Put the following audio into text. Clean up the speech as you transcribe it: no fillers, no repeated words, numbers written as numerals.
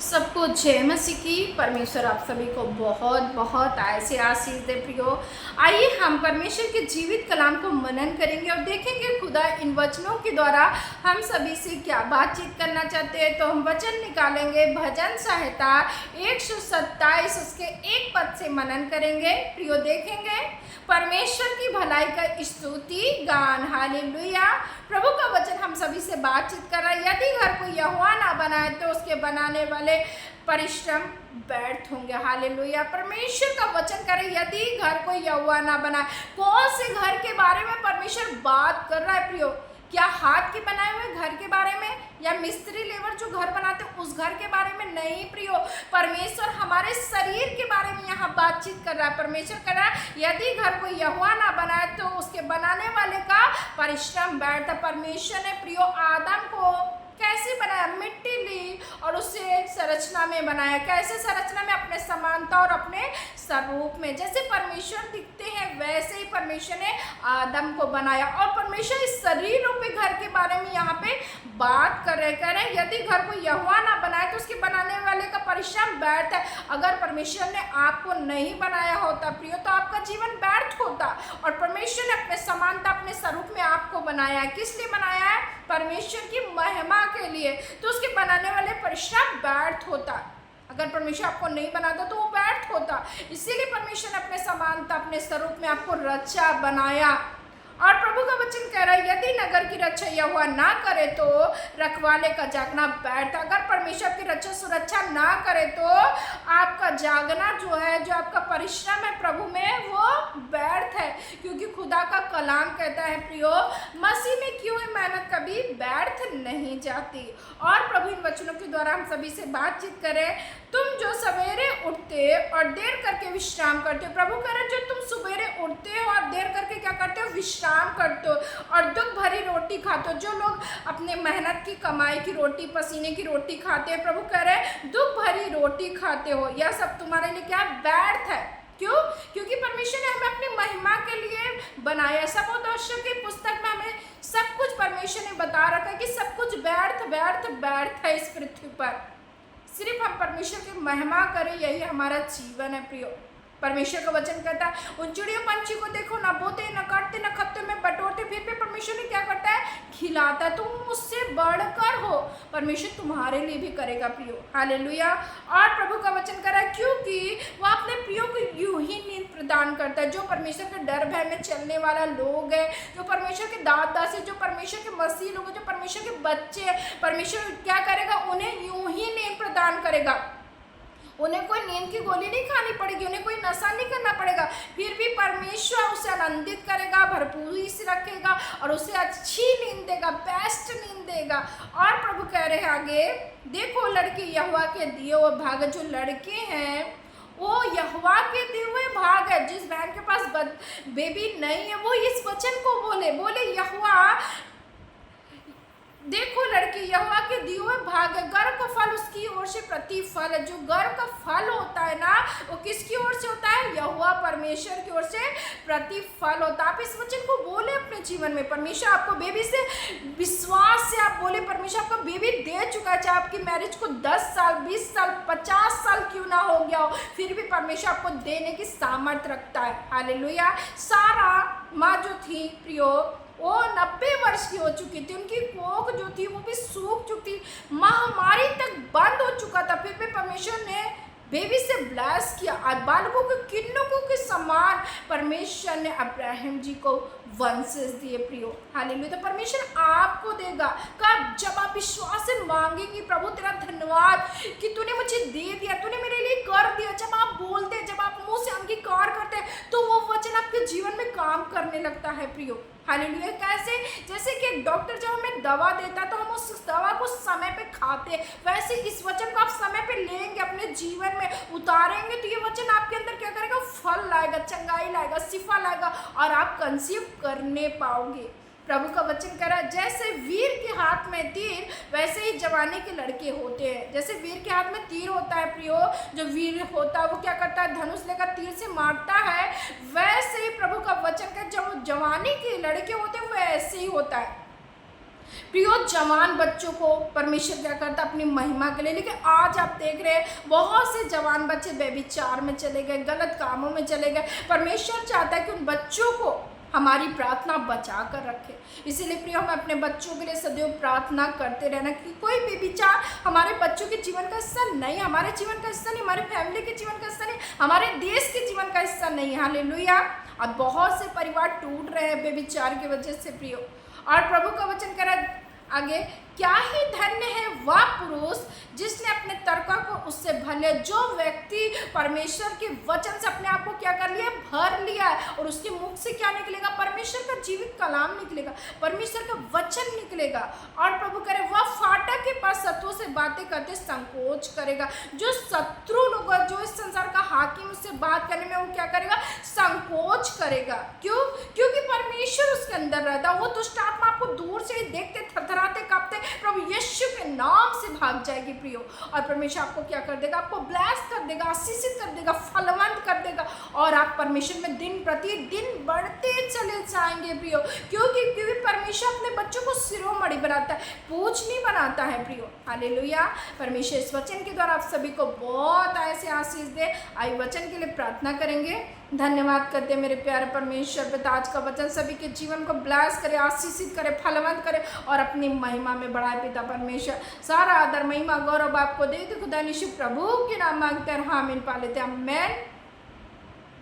सबको जय मसीह की। परमेश्वर आप सभी को बहुत बहुत ऐसे आशीष दे प्रियो। आइए हम परमेश्वर के जीवित कलाम को मनन करेंगे और देखेंगे खुदा इन वचनों के द्वारा हम सभी से क्या बातचीत करना चाहते हैं। तो हम वचन निकालेंगे भजन संहिता 127 उसके एक पद से मनन करेंगे प्रियो। देखेंगे परमेश्वर की भलाई का स्तुति गान। हालेलुया। प्रभु का वचन हम सभी से बातचीत कर रहा है। यदि घर को यहोवा ना बनाए तो उसके बनाने वाले परिश्रम व्यर्थ होंगे। हालेलुया। परमेश्वर का वचन करे यदि घर को यहोवा ना बनाए। कौन से घर के बारे में परमेश्वर बात कर रहा है प्रियो? क्या हाथ के बनाए हुए घर के बारे में या मिस्त्री लेबर जो घर बनाते उस घर के बारे में? नहीं प्रियो, परमेश्वर हमारे शरीर के बारे में यहाँ बातचीत कर रहा है। परमेश्वर कर रहा है यदि घर को यहोवा ना बनाए तो उसके बनाने वाले का परिश्रम व्यर्थ। परमेश्वर ने प्रियो आदम को कैसे बनाया? मिट्टी ली और उसे संरचना में बनाया। कैसे संरचना में? अपने समानता और अपने स्वरूप में। जैसे परमेश्वर दिखते हैं वैसे ही परमेश्वर ने आदम को बनाया। और परमेश्वर इस शरीर रूपी घर के बारे में यहाँ पे बात कर रहे यदि घर को यहोवा ना बनाए तो उसके बनाने वाले का परिश्रम व्यर्थ है। अगर परमेश्वर ने आपको नहीं बनाया होता प्रियो तो आपका जीवन व्यर्थ होता। और परमेश्वर ने अपने समानता अपने स्वरूप में आपको बनाया है। किस लिए बनाया है? परमेश्वर की महिमा के लिए। तो उसके बनाने वाले परिश्रम व्यर्थ होता। अगर परमेश्वर आपको नहीं बनाता तो वो व्यर्थ होता। इसीलिए परमेश्वर ने अपने समानता अपने स्वरूप में आपको रचा बनाया। और प्रभु का वचन कह रहा है यदि नगर की रक्षा यहोवा ना करे तो रखवाले का जागना व्यर्थ। अगर परमेश्वर की रक्षा सुरक्षा ना करे तो आपका जागना जो है, जो आपका परिश्रम है प्रभु में, वो व्यर्थ है। क्योंकि खुदा का कलाम कहता है प्रियो मसीह में की हुई मेहनत कभी व्यर्थ नहीं जाती। और प्रभु इन वचनों के द्वारा हम सभी से बातचीत करें। तुम जो सवेरे उठते और देर करके विश्राम करते हो, प्रभु कह रहे जो तुम सवेरे उठते हो और देर करके क्या करते हो? विश्राम करते हो और दुख भरी रोटी खाते हो। जो लोग अपने मेहनत की कमाई की रोटी, पसीने की रोटी खाते हैं, प्रभु कह रहे दुख भरी रोटी खाते हो, यह सब तुम्हारे लिए क्या व्यर्थ है। क्यों? क्योंकि परमेश्वर ने हमें अपनी महिमा के लिए बनाया। सबोदोषों की पुस्तक में हमें सब कुछ परमेश्वर ने बता रखा है कि सब कुछ व्यर्थ व्यर्थ व्यर्थ है इस पृथ्वी पर। सिर्फ हम परमेश्वर की महिमा करें, यही हमारा जीवन है प्रियो। परमेश्वर का वचन कहता है उन चिड़ियों पंछी को देखो, ना बोते न काटते न खत्ते में बटोरते, फिर भी परमेश्वर ने क्या करता है? खिलाता है। तुम मुझसे बढ़कर हो, परमेश्वर तुम्हारे लिए भी करेगा प्रियो। हालेलुया। और प्रभु का वचन कर रहा है क्योंकि वह अपने प्रियो को यूं ही नींद प्रदान करता है। जो परमेश्वर के डर भय में चलने वाला लोग है, जो परमेश्वर के दास दास है, जो परमेश्वर के मसीह लोग है, जो परमेश्वर के बच्चे है, परमेश्वर क्या करेगा? उन्हें यूं ही नींद प्रदान करेगा। उन्हें कोई नींद की गोली नहीं खानी पड़ेगी, उन्हें कोई नशा नहीं करना पड़ेगा। फिर भी परमेश्वर उसे आनंदित करेगा, भरपूरी से रखेगा और उसे अच्छी नींद देगा, बेस्ट नींद देगा। और प्रभु कह रहे हैं आगे, देखो लड़के यहोवा के दिए हुए भाग। जो लड़के हैं वो यहोवा के दिए हुए भाग है। जिस बहन के पास बेबी नहीं है वो इस वचन को बोले यहोवा देखो लड़की यहोवा के दिए हुए भाग है। गर्भ का फल उसकी ओर से प्रतिफल है। जो गर्भ का फल होता है ना, वो किसकी ओर से होता है? यहोवा परमेश्वर की ओर से प्रतिफल होता है। आप इस वचन को बोले अपने जीवन में। परमेश्वर आपको बेबी से विश्वास से आप बोले परमेश्वर आपको बेबी दे चुका है। चाहे आपकी मैरिज को 10 साल 20 साल 50 साल क्यों ना हो गया हो, फिर भी परमेश्वर आपको देने की सामर्थ्य रखता है। हालेलुया। सारा माँ जो थी प्रियो वो 90 वर्ष की हो चुकी थी। उनकी कोख जो थी वो भी सूख चुकी थी, महामारी तक बंद हो चुका था। फिर भी परमेश्वर ने बेबी से ब्लेस किया और बालकों के किन्नकों के समान परमेश्वर ने अब्राहम जी को वंशज दिए प्रियो। हालेलुया। तो परमेश्वर आपको देगा कब? जब आप विश्वास से मांगेंगे प्रभु तेरा धन्यवाद कि तूने मुझे दे दिया, तूने मेरे लिए कर दिया। जब आप बोलते, जब आप मुंह से अंगीकार करते तो वो वचन आपके जीवन में काम करने लगता है प्रियो। हालेलुया। कैसे? जैसे कि एक डॉक्टर जब हमें दवा देता है तो हम उस दवा को समय पे खाते हैं, वैसे इस वचन को आप समय पे लेंगे, अपने जीवन में उतारेंगे तो ये वचन आपके अंदर क्या करेगा? फल लाएगा, चंगाई लाएगा, शिफा लाएगा और आप कंसीव करने पाओगे। प्रभु का वचन कह रहा है जैसे वीर के हाथ में तीर वैसे ही जवानी के लड़के होते हैं। जैसे वीर के हाथ में तीर होता है प्रियो, जो वीर होता है वो क्या करता है? धनुष लेकर तीर से मारता है। वैसे ही प्रभु का वचन का जब जवानी के लड़के होते हैं वैसे ही होता है। प्रियो जवान बच्चों को परमेश्वर क्या करता है अपनी महिमा के लिए, लेकिन आज आप देख रहे हैं बहुत से जवान बच्चे व्यभिचार में चले गए, गलत कामों में चले गए। परमेश्वर चाहता है कि उन बच्चों को हमारी प्रार्थना बचा कर रखे। इसीलिए प्रियो हमें अपने बच्चों के लिए सदैव प्रार्थना करते रहना कि कोई भी विचार हमारे बच्चों के जीवन का हिस्सा नहीं, हमारे जीवन का हिस्सा नहीं, हमारे फैमिली के जीवन का हिस्सा नहीं, हमारे देश के जीवन का हिस्सा नहीं। हालेलुया। अब बहुत से परिवार टूट रहे हैं व्यभिचार की वजह से प्रियो, और प्रभु का वचन कह रहा है आगे, क्या ही धन्य है वह पुरुष जिसने अपने तर्क को उससे भर लिया। जो व्यक्ति परमेश्वर के वचन से अपने आप को क्या कर लिया, भर लिया है, और उसके मुख से क्या निकलेगा, परमेश्वर का जीवित कलाम निकलेगा, परमेश्वर का वचन निकलेगा। और प्रभु करे वह फाटक के पास शत्रुओं से बातें करते संकोच करेगा। जो शत्रु लोग, जो इस संसार का हाकिम, उससे बात करने में वो क्या करेगा, संकोच करेगा। क्यों? क्योंकि परमेश्वर उसके अंदर रहता। वो दुष्ट आत्मा आपको दूर से ही देखते थरथराते कांपते प्रभु यीशु के नाम से भाग जाएगी प्रियो, और परमेश्वर आपको क्या कर देगा, आपको ब्लेस कर देगा, आशीषित कर देगा, फलवंत कर देगा, और आप परमेश्वर में दिन प्रतिदिन बढ़ते चले जाएंगे प्रियो। क्योंकि परमेश्वर अपने बच्चों को शिरोमणि बनाता है, पूछ नहीं बनाता है प्रियो। हालेलुया। परमेश्वर इस वचन के द्वारा आप सभी को बहुत ऐसे आशीष दे। आई वचन के लिए प्रार्थना करेंगे। धन्यवाद करते मेरे प्यारे परमेश्वर पिता, आज का वचन सभी के जीवन को ब्लेस करे, आशीषित करे, फलवंत करे, और अपनी महिमा में बढ़ाए पिता परमेश्वर। सारा आदर महिमा गौरव आपको दे खुदा यीशु प्रभु के नाम मांगते हैं, आमीन पा लेते हैं, आमेन।